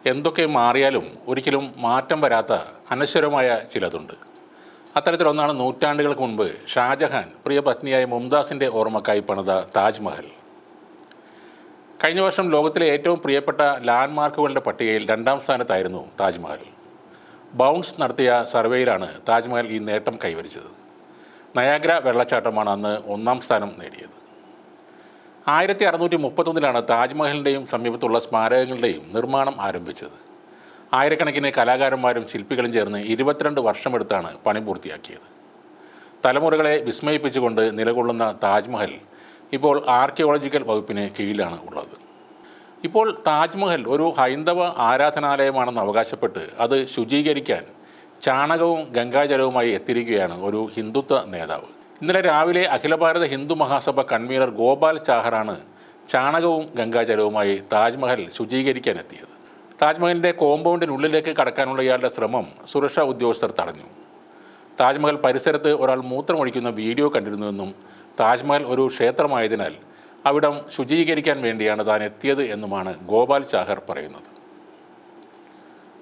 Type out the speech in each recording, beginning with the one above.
എന്തൊക്കെ മാറിയാലും ഒരിക്കലും മാറ്റം വരാത്ത അനശ്വരമായ ചിലതുണ്ട്. അത്തരത്തിലൊന്നാണ് നൂറ്റാണ്ടുകൾക്ക് മുൻപ് ഷാജഹാൻ പ്രിയ പത്നിയായ മുംതാസിൻ്റെ ഓർമ്മക്കായി പണിത താജ്മഹൽ. കഴിഞ്ഞ വർഷം ലോകത്തിലെ ഏറ്റവും പ്രിയപ്പെട്ട ലാൻഡ്മാർക്കുകളുടെ പട്ടികയിൽ 2ാം സ്ഥാനത്തായിരുന്നു താജ്മഹൽ. ബൗൺസ് നടത്തിയ സർവേയിലാണ് താജ്മഹൽ ഈ നേട്ടം കൈവരിച്ചത്. നയാഗ്ര വെള്ളച്ചാട്ടമാണ് അന്ന് 1ാം സ്ഥാനം നേടിയത്. 1631 താജ്മഹലിൻ്റെയും സമീപത്തുള്ള സ്മാരകങ്ങളുടെയും നിർമ്മാണം ആരംഭിച്ചത്. ആയിരക്കണക്കിന് കലാകാരന്മാരും ശില്പികളും ചേർന്ന് 22 വർഷമെടുത്താണ് പണി പൂർത്തിയാക്കിയത്. തലമുറകളെ വിസ്മയിപ്പിച്ചുകൊണ്ട് നിലകൊള്ളുന്ന താജ്മഹൽ ഇപ്പോൾ ആർക്കിയോളജിക്കൽ വകുപ്പിന് കീഴിലാണ് ഉള്ളത്. ഇപ്പോൾ താജ്മഹൽ ഒരു ഹൈന്ദവ ആരാധനാലയമാണെന്ന് അവകാശപ്പെട്ട് അത് ശുചീകരിക്കാൻ ചാണകവും ഗംഗാജലവുമായി എത്തിയിരിക്കുകയാണ് ഒരു ഹിന്ദുത്വ നേതാവ്. ഇന്നലെ രാവിലെ അഖില ഭാരത ഹിന്ദു മഹാസഭ കൺവീനർ ഗോപാൽ ചാഹറാണ് ചാണകവും ഗംഗാജലവുമായി താജ്മഹൽ ശുചീകരിക്കാനെത്തിയത്. താജ്മഹലിൻ്റെ കോമ്പൗണ്ടിനുള്ളിലേക്ക് കടക്കാനുള്ള ഇയാളുടെ ശ്രമം സുരക്ഷാ ഉദ്യോഗസ്ഥർ തടഞ്ഞു. താജ്മഹൽ പരിസരത്ത് ഒരാൾ മൂത്രമൊഴിക്കുന്ന വീഡിയോ കണ്ടിരുന്നുവെന്നും താജ്മഹൽ ഒരു ക്ഷേത്രമായതിനാൽ അവിടം ശുചീകരിക്കാൻ വേണ്ടിയാണ് താൻ എത്തിയത് എന്നുമാണ് ഗോപാൽ ചാഹർ പറയുന്നത്.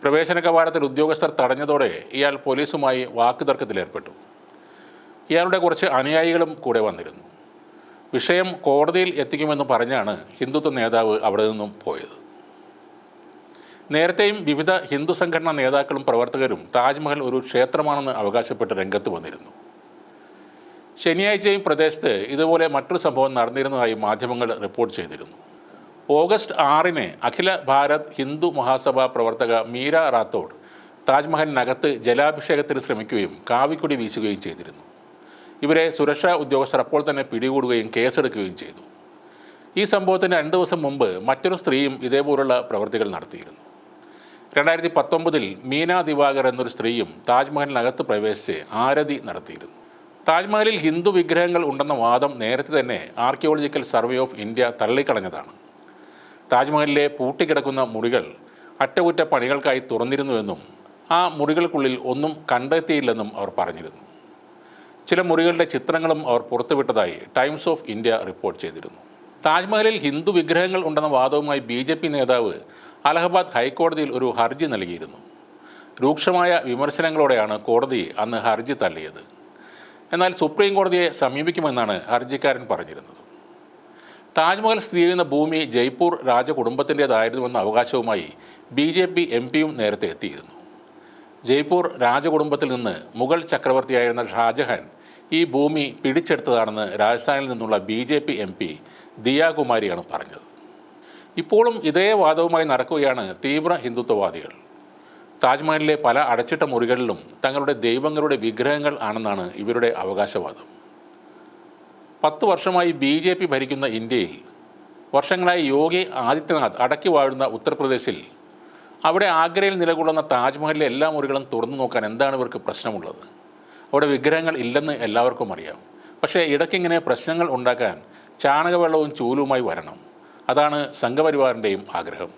പ്രവേശന കവാടത്തിൽ ഉദ്യോഗസ്ഥർ തടഞ്ഞതോടെ ഇയാൾ പോലീസുമായി വാക്കുതർക്കത്തിലേർപ്പെട്ടു. ഇയാളുടെ കുറച്ച് അനുയായികളും കൂടെ വന്നിരുന്നു. വിഷയം കോടതിയിൽ എത്തിക്കുമെന്ന് പറഞ്ഞാണ് ഹിന്ദുത്വ നേതാവ് അവിടെ നിന്നും പോയത്. നേരത്തെയും വിവിധ ഹിന്ദു സംഘടനാ നേതാക്കളും പ്രവർത്തകരും താജ്മഹൽ ഒരു ക്ഷേത്രമാണെന്ന് അവകാശപ്പെട്ട് രംഗത്ത് വന്നിരുന്നു. ശനിയാഴ്ചയും പ്രദേശത്ത് ഇതുപോലെ മറ്റൊരു സംഭവം നടന്നിരുന്നതായി മാധ്യമങ്ങൾ റിപ്പോർട്ട് ചെയ്തിരുന്നു. ഓഗസ്റ്റ് 6 അഖില ഭാരത് ഹിന്ദു മഹാസഭ പ്രവർത്തക മീര റാത്തോഡ് താജ്മഹലിനകത്ത് ജലാഭിഷേകത്തിന് ശ്രമിക്കുകയും കാവിക്കൊടി വീശുകയും ചെയ്തിരുന്നു. ഇവരെ സുരക്ഷാ ഉദ്യോഗസ്ഥർ അപ്പോൾ തന്നെ പിടികൂടുകയും കേസെടുക്കുകയും ചെയ്തു. ഈ സംഭവത്തിന് 2 ദിവസം മുമ്പ് മറ്റൊരു സ്ത്രീയും ഇതേപോലുള്ള പ്രവൃത്തികൾ നടത്തിയിരുന്നു. 2019 മീന ദിവാകർ എന്നൊരു സ്ത്രീയും താജ്മഹലിനകത്ത് പ്രവേശിച്ച് ആരതി നടത്തിയിരുന്നു. താജ്മഹലിൽ ഹിന്ദു വിഗ്രഹങ്ങൾ ഉണ്ടെന്ന വാദം നേരത്തെ തന്നെ ആർക്കിയോളജിക്കൽ സർവേ ഓഫ് ഇന്ത്യ തള്ളിക്കളഞ്ഞതാണ്. താജ്മഹലിലെ പൂട്ടിക്കിടക്കുന്ന മുറികൾ അറ്റകുറ്റപ്പണികൾക്കായി തുറന്നിരുന്നുവെന്നും ആ മുറികൾക്കുള്ളിൽ ഒന്നും കണ്ടെത്തിയില്ലെന്നും അവർ പറഞ്ഞിരുന്നു. ചില മുറികളുടെ ചിത്രങ്ങളും അവർ പുറത്തുവിട്ടതായി ടൈംസ് ഓഫ് ഇന്ത്യ റിപ്പോർട്ട് ചെയ്തിരുന്നു. താജ്മഹലിൽ ഹിന്ദു വിഗ്രഹങ്ങൾ ഉണ്ടെന്ന വാദവുമായി BJP നേതാവ് അലഹബാദ് ഹൈക്കോടതിയിൽ ഒരു ഹർജി നൽകിയിരുന്നു. രൂക്ഷമായ വിമർശനങ്ങളോടെയാണ് കോടതി അന്ന് ഹർജി തള്ളിയത്. എന്നാൽ സുപ്രീം കോടതിയെ സമീപിക്കുമെന്നാണ് ഹർജിക്കാരൻ പറഞ്ഞിരുന്നത്. താജ്മഹൽ സ്ഥിതി ചെയ്യുന്ന ഭൂമി ജയ്പൂർ രാജകുടുംബത്തിൻ്റേതായിരുന്നുവെന്ന അവകാശവുമായി BJP MPയും നേരത്തെ എത്തിയിരുന്നു. ജയ്പൂർ രാജകുടുംബത്തിൽ നിന്ന് മുഗൾ ചക്രവർത്തിയായിരുന്ന ഷാജഹാൻ ഈ ഭൂമി പിടിച്ചെടുത്തതാണെന്ന് രാജസ്ഥാനിൽ നിന്നുള്ള BJP MP ദിയ കുമാരിയാണ് പറഞ്ഞത്. ഇപ്പോഴും ഇതേ വാദവുമായി നടക്കുകയാണ് തീവ്ര ഹിന്ദുത്വവാദികൾ. താജ്മഹലിലെ പല അടച്ചിട്ട മുറികളിലും തങ്ങളുടെ ദൈവങ്ങളുടെ വിഗ്രഹങ്ങൾ ആണെന്നാണ് ഇവരുടെ അവകാശവാദം. 10 വർഷമായി BJP ഭരിക്കുന്ന ഇന്ത്യയിൽ വർഷങ്ങളായി യോഗി ആദിത്യനാഥ് അടക്കി വാഴുന്ന ഉത്തർപ്രദേശിൽ അവിടെ ആഗ്രയിൽ നിലകൊള്ളുന്ന താജ്മഹലിലെ എല്ലാ മുറികളും തുറന്നു നോക്കാൻ എന്താണ് ഇവർക്ക് പ്രശ്നമുള്ളത്? അവിടെ വിഗ്രഹങ്ങൾ ഇല്ലെന്ന് എല്ലാവർക്കും അറിയാം. പക്ഷേ ഇടയ്ക്കിങ്ങനെ പ്രശ്നങ്ങൾ ഉണ്ടാക്കാൻ ചാണകവെള്ളവും ചൂലുമായി വരണം. അതാണ് സംഘപരിവാറിൻ്റെയും ആഗ്രഹം.